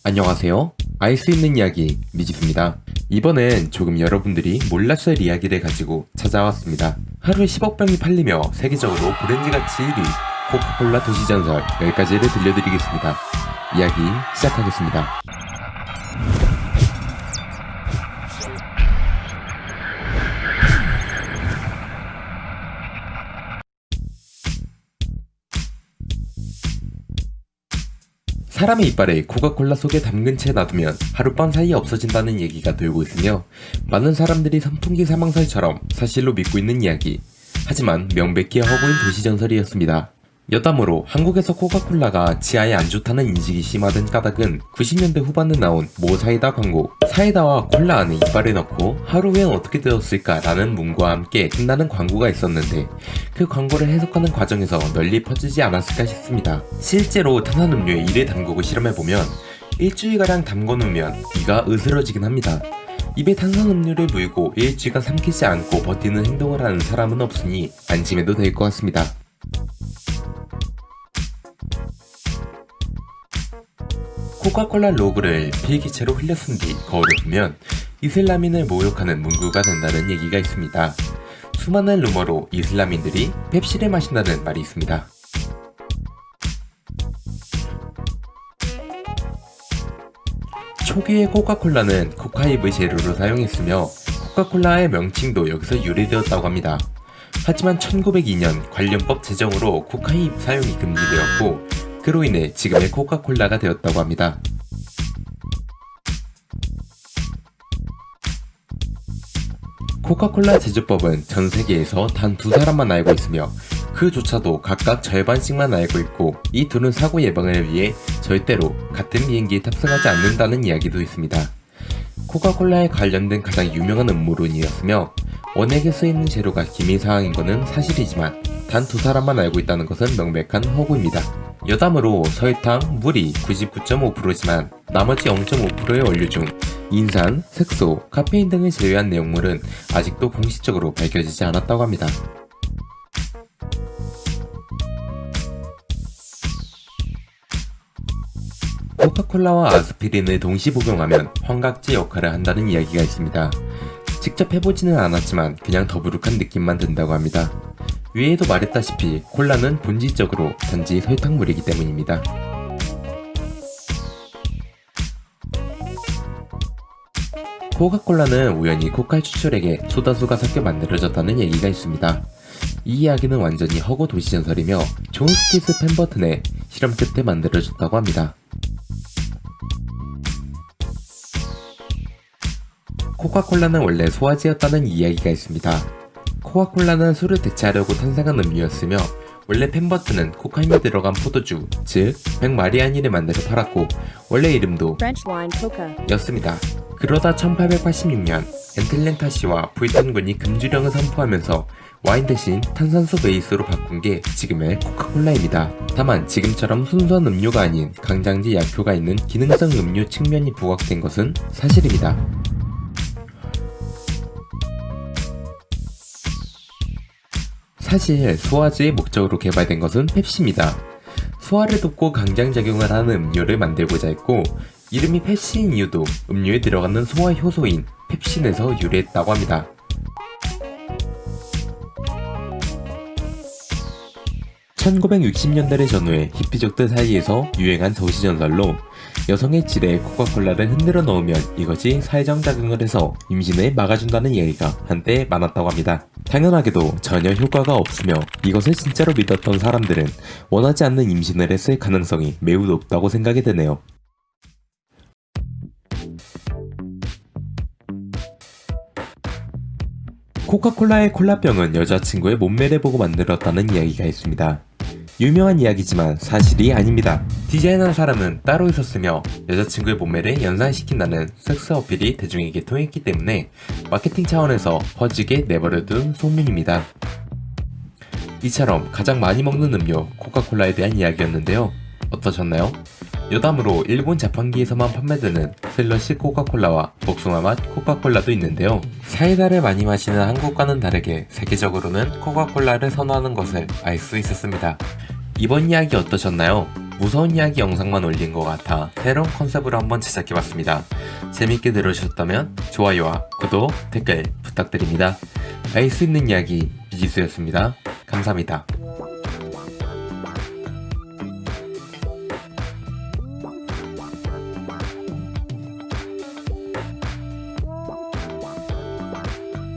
안녕하세요. 알 수 있는 이야기 미지수입니다. 이번엔 조금 여러분들이 몰랐을 이야기를 가지고 찾아왔습니다. 하루에 10억 병이 팔리며 세계적으로 브랜드가치 1위 코카콜라 도시전설 10가지를 들려드리겠습니다. 이야기 시작하겠습니다. 사람의 이빨에 코카콜라 속에 담근 채 놔두면 하룻밤 사이에 없어진다는 얘기가 돌고 있으며 많은 사람들이 선풍기 사망설처럼 사실로 믿고 있는 이야기. 하지만 명백히 허구인 도시전설이었습니다. 여담으로 한국에서 코카콜라가 치아에 안 좋다는 인식이 심화된 까닭은 90년대 후반에 나온 모 사이다 광고. 사이다와 콜라 안에 이빨을 넣고 하루 후엔 어떻게 되었을까 라는 문구와 함께 신나는 광고가 있었는데 그 광고를 해석하는 과정에서 널리 퍼지지 않았을까 싶습니다. 실제로 탄산음료에 이를 담그고 실험해보면 일주일가량 담궈놓으면 이가 으스러지긴 합니다. 입에 탄산음료를 물고 일주일간 삼키지 않고 버티는 행동을 하는 사람은 없으니 안심해도 될 것 같습니다. 코카콜라 로고를 필기체로 흘려쓴 뒤 거울을 보면 이슬람인을 모욕하는 문구가 된다는 얘기가 있습니다. 수많은 루머로 이슬람인들이 펩시를 마신다는 말이 있습니다. 초기의 코카콜라는 코카잎을 재료로 사용했으며 코카콜라의 명칭도 여기서 유래되었다고 합니다. 하지만 1902년 관련법 제정으로 코카잎 사용이 금지되었고 그로 인해 지금의 코카콜라가 되었다고 합니다. 코카콜라 제조법은 전 세계에서 단 2사람만 알고 있으며 그조차도 각각 절반씩만 알고 있고 이 둘은 사고 예방을 위해 절대로 같은 비행기에 탑승하지 않는다는 이야기도 있습니다. 코카콜라에 관련된 가장 유명한 음모론이었으며 원액에 쓰이는 재료가 기밀사항인 것은 사실이지만 단 2사람만 알고 있다는 것은 명백한 허구입니다. 여담으로 설탕, 물이 99.5%지만 나머지 0.5%의 원료 중 인산, 색소, 카페인 등을 제외한 내용물은 아직도 공식적으로 밝혀지지 않았다고 합니다. 코카콜라와 아스피린을 동시 복용하면 환각제 역할을 한다는 이야기가 있습니다. 직접 해보지는 않았지만 그냥 더부룩한 느낌만 든다고 합니다. 위에도 말했다시피 콜라는 본질적으로 단지 설탕물이기 때문입니다. 코카콜라는 우연히 코칼 추출액에 소다수가 섞여 만들어졌다는 얘기가 있습니다. 이 이야기는 완전히 허구 도시전설이며 존 스티스 펜버튼의 실험 끝에 만들어졌다고 합니다. 코카콜라는 원래 소화제였다는 이야기가 있습니다. 코카콜라는 술을 대체하려고 탄생한 음료였으며 원래 펜버튼은 코카인이 들어간 포도주, 즉 백마리아니를 만들어 팔았고 원래 이름도 였습니다. 그러다 1886년 앤틀랜타시와 불턴군이 금주령을 선포하면서 와인 대신 탄산수 베이스로 바꾼 게 지금의 코카콜라입니다. 다만 지금처럼 순수한 음료가 아닌 강장제 약효가 있는 기능성 음료 측면이 부각된 것은 사실입니다. 사실 소화제의 목적으로 개발된 것은 펩시입니다. 소화를 돕고 강장작용을 하는 음료를 만들고자 했고 이름이 펩시인 이유도 음료에 들어가는 소화 효소인 펩신에서 유래했다고 합니다. (1960년대를) 전후에 히피족들 사이에서 유행한 도시전설로 여성의 질에 코카콜라를 흔들어 넣으면 이것이 살정작용을 해서 임신을 막아준다는 이야기가 한때 많았다고 합니다. 당연하게도 전혀 효과가 없으며 이것을 진짜로 믿었던 사람들은 원하지 않는 임신을 했을 가능성이 매우 높다고 생각이 되네요. 코카콜라의 콜라병은 여자친구의 몸매를 보고 만들었다는 이야기가 있습니다. 유명한 이야기지만 사실이 아닙니다. 디자인한 사람은 따로 있었으며 여자친구의 몸매를 연상시킨다는 섹스 어필이 대중에게 통했기 때문에 마케팅 차원에서 퍼지게 내버려둔 소문입니다. 이처럼 가장 많이 먹는 음료 코카콜라에 대한 이야기였는데요. 어떠셨나요? 여담으로 일본 자판기에서만 판매되는 슬러시 코카콜라와 복숭아 맛 코카콜라도 있는데요. 사이다를 많이 마시는 한국과는 다르게 세계적으로는 코카콜라를 선호하는 것을 알 수 있었습니다. 이번 이야기 어떠셨나요? 무서운 이야기 영상만 올린 것 같아 새로운 컨셉으로 한번 제작해봤습니다. 재밌게 들으셨다면 좋아요와 구독, 댓글 부탁드립니다. 알 수 있는 이야기 비지수였습니다. 감사합니다.